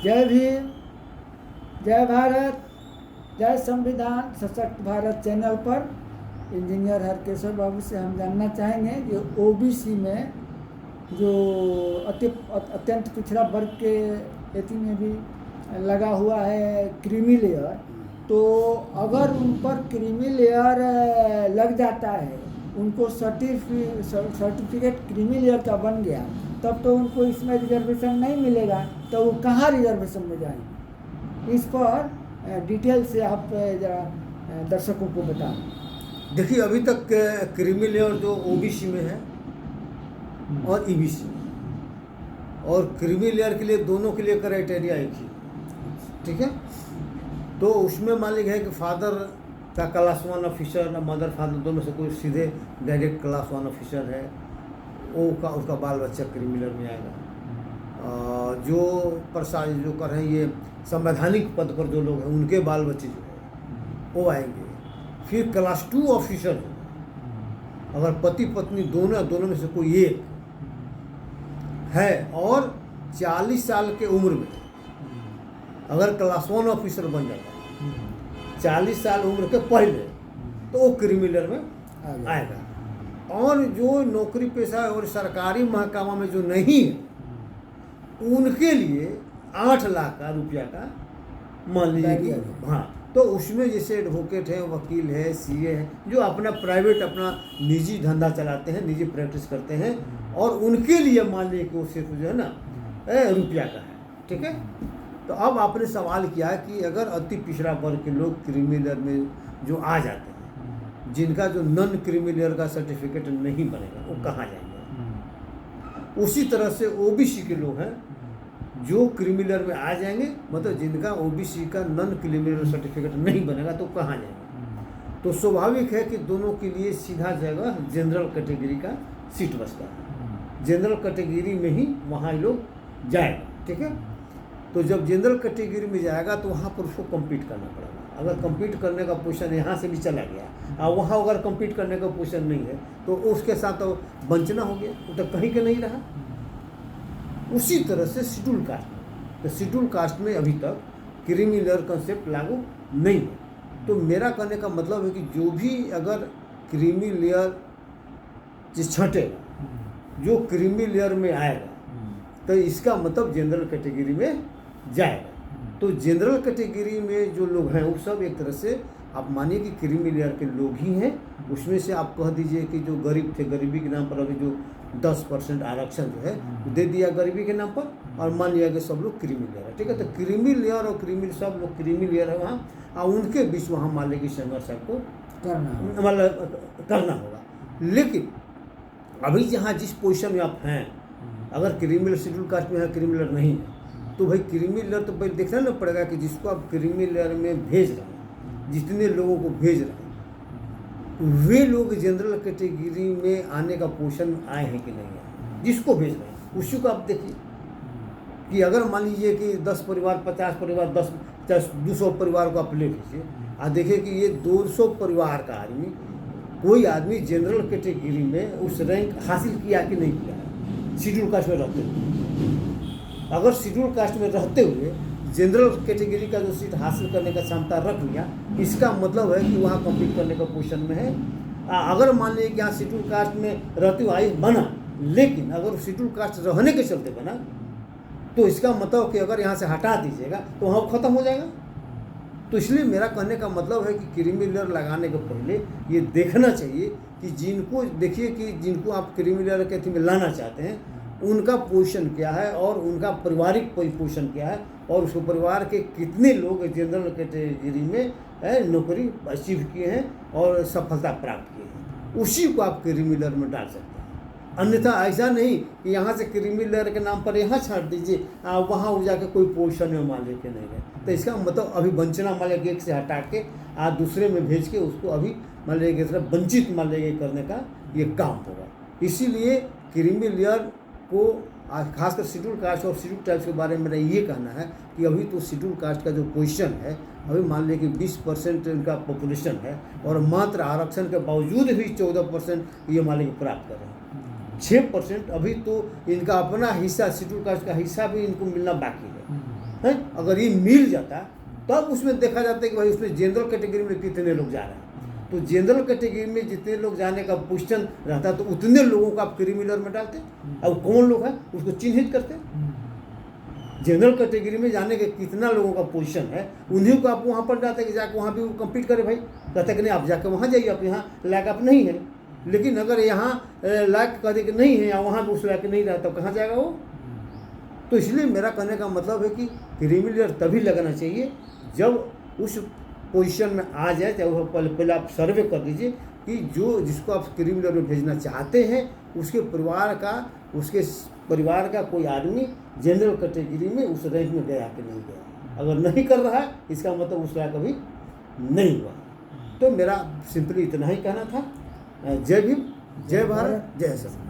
जय भीम, जय भारत, जय संविधान सशक्त भारत चैनल पर इंजीनियर हरकेश्वर बाबू से हम जानना चाहेंगे कि ओबीसी में जो अत्यंत पिछड़ा वर्ग के एथी में भी लगा हुआ है क्रीमी लेयर, तो अगर उन पर क्रीमी लेयर लग जाता है, उनको सर्टिफिकेट क्रीमी लेयर का बन गया, तब तो उनको इसमें रिजर्वेशन नहीं मिलेगा, तो वो कहाँ रिजर्वेशन में जाएंगे? इस पर डिटेल से आप जरा दर्शकों को बताएं। देखिए, अभी तक क्रीमी लेयर जो ओबीसी में है और ईबीसी में, और क्रीमी लेयर के लिए दोनों के लिए क्राइटेरिया एक ही, ठीक है। तो उसमें मान लीजिए है कि फादर का क्लास 1 ऑफिसर या मदर फादर दोनों से कोई सीधे डायरेक्ट क्लास 1 ऑफिसर है, वो का उसका बाल बच्चा क्रीमी लेयर में आएगा। जो प्रशासन जो कर रहे हैं, ये संवैधानिक पद पर जो लोग हैं, उनके बाल बच्चे जो है वो आएंगे। फिर क्लास 2 ऑफिसर, अगर पति पत्नी दोनों में से कोई एक है और 40 साल के उम्र में अगर क्लास 1 ऑफिसर बन जाता है 40 साल उम्र के पहले, तो वो क्रीमी लेयर में आएगा। और जो नौकरी पेशा और सरकारी महकमा में जो नहीं है, उनके लिए 8 लाख का रुपया का मान लीजिए कि हाँ, तो उसमें जैसे एडवोकेट है, वकील है, सीए है, जो अपना प्राइवेट अपना निजी धंधा चलाते हैं, निजी प्रैक्टिस करते हैं, और उनके लिए मान लीजिए कि वो सिर्फ जो है ना रुपया का है, ठीक है। तो अब आपने सवाल किया कि अगर अति पिछड़ा वर्ग के लोग क्रीमी लेयर में जो आ जाते हैं, जिनका जो नॉन क्रीमी लेयर का सर्टिफिकेट नहीं बनेगा, वो कहाँ जाएंगे? उसी तरह से ओबीसी के लोग हैं जो क्रीमी लेयर में आ जाएंगे, मतलब जिनका ओबीसी का नॉन क्रीमी लेयर सर्टिफिकेट नहीं बनेगा, तो कहाँ जाएंगे? तो स्वाभाविक है कि दोनों के लिए सीधा जगह जनरल कैटेगरी का सीट बचता है। जनरल कैटेगरी में ही वहाँ लोग जाएगा, ठीक है। तो जब जनरल कैटेगरी में जाएगा तो वहाँ पर उसको कम्पीट करना पड़ेगा। अगर कम्पीट करने का पोजीशन यहाँ से भी चला गया और वहाँ अगर कम्पीट करने का पोजीशन नहीं है, तो उसके साथ तो वंचना हो गया, वो तो कहीं के नहीं रहा। उसी तरह से शेड्यूल कास्ट, तो शेड्यूल कास्ट में अभी तक क्रीमी लेयर कंसेप्ट लागू नहीं है। तो मेरा कहने का मतलब है कि जो भी अगर क्रीमी लेयर छटेगा, जो क्रीमी लेयर में आएगा, तो इसका मतलब जनरल कैटेगरी में जाएगा। तो जनरल कैटेगरी में जो लोग हैं वो सब एक तरह से आप मानिए कि क्रीमी लेयर के लोग ही हैं। उसमें से आप कह दीजिए कि जो गरीब थे, गरीबी के नाम पर अभी जो 10% आरक्षण जो है दे दिया गरीबी के नाम पर, और मान लिया कि सब लोग क्रीमी लेयर है, ठीक है। तो क्रीमी लेयर और क्रीमी सब लोग क्रीमी लेयर है वहाँ, और उनके बीच वहाँ मान लीजिए कि संघर्ष आपको करना होगा। लेकिन अभी जहाँ जिस पोजीशन में आप हैं, अगर क्रीमी लेयर शेड्यूल कास्ट में है, क्रीमी लेयर नहीं है, तो भाई क्रीमी लेयर तो भाई देखना ना पड़ेगा कि जिसको आप क्रीमी लेयर में भेज रहे हैं, जितने लोगों को भेज रहे हैं, वे लोग जनरल कैटेगरी में आने का पोजीशन आए हैं कि नहीं है। जिसको भेज रहे हैं उसी को आप देखिए कि अगर मान लीजिए कि 10 परिवार, 50 परिवार, 200 परिवार को आप ले लीजिए, और देखिए कि ये 200 परिवार का आदमी, कोई आदमी जनरल कैटेगरी में उस रैंक हासिल किया कि नहीं किया शेड्यूल कास्ट में रहते हुए। अगर शेड्यूल कास्ट में रहते हुए जनरल कैटेगरी का जो सीट हासिल करने का क्षमता रख लिया, इसका मतलब है कि वहाँ कम्पीट करने का पोजीशन में है। अगर मान लीजिए कि यहाँ शेड्यूल कास्ट में रहते हुए आयु बना, लेकिन अगर शेड्यूल कास्ट रहने के चलते बना, तो इसका मतलब कि अगर यहाँ से हटा दीजिएगा तो वहाँ खत्म हो जाएगा। तो इसलिए मेरा कहने का मतलब है कि क्रीमी लेयर लगाने के पहले ये देखना चाहिए कि जिनको देखिए कि जिनको आप क्रीमी लेयर के थी में लाना चाहते हैं, उनका पोजीशन क्या है और उनका पारिवारिक पोजीशन क्या है, और उसको परिवार के कितने लोग जनरल कैटेगरी में नौकरी अचीव किए हैं और सफलता प्राप्त किए हैं, उसी को आप क्रीमी लेयर में डाल सकते हैं। अन्यथा ऐसा नहीं कि यहाँ से क्रीमी लेयर के नाम पर यहाँ छाट दीजिए, वहाँ हो जाकर कोई पोजीशन में मान लेके नहीं गए, तो इसका मतलब अभी वंचना मान लेके एक से हटा के दूसरे में भेज के उसको अभी मान लेके तरफ वंचित मान लेके करने का ये काम होगा। इसीलिए क्रीमी लेयर को खासकर शेड्यूल कास्ट और शेड्यूल ट्राइब्स के बारे में मेरा ये कहना है कि अभी तो शेड्यूल कास्ट का जो पोजीशन है, अभी मान लें कि 20% इनका पॉपुलेशन है, और मात्र आरक्षण के बावजूद भी 14% ये मान लें प्राप्त कर रहे हैं। 6% अभी तो इनका अपना हिस्सा शेड्यूल कास्ट का हिस्सा भी इनको मिलना बाकी है। है। अगर ये मिल जाता तब उसमें देखा जाता है कि भाई उसमें जनरल कैटेगरी में कितने लोग जा रहे हैं। तो जनरल कैटेगरी में जितने लोग जाने का पोजीशन रहता तो उतने लोगों को आप क्रीमिलियर में डालते। अब कौन लोग हैं उसको चिन्हित करते। जनरल कैटेगरी में जाने के कितना लोगों का पोजीशन है उन्हीं को आप वहाँ पर डालते कि जाके वहाँ भी वो कम्पीट करे। भाई कहते कि नहीं आप जाके वहाँ जाइए, आप यहाँ लायक आप नहीं है। लेकिन अगर यहाँ लायक कहते कि नहीं है या वहाँ भी उस लायक नहीं रहा तो कहाँ जाएगा वो। तो इसलिए मेरा कहने का मतलब है कि क्रीमिलियर तभी लगाना चाहिए जब उस पोजीशन में आ जाए। चाहे वो पहले आप सर्वे कर लीजिए कि जो जिसको आप क्रीमिलियर में भेजना चाहते हैं उसके परिवार का कोई आदमी जनरल कैटेगरी में उस रैंक में गया कि नहीं गया। अगर नहीं कर रहा है इसका मतलब उस लायक कभी नहीं हुआ। तो मेरा सिंपली इतना ही कहना था। जय भीम, जय भारत, जय संविधान।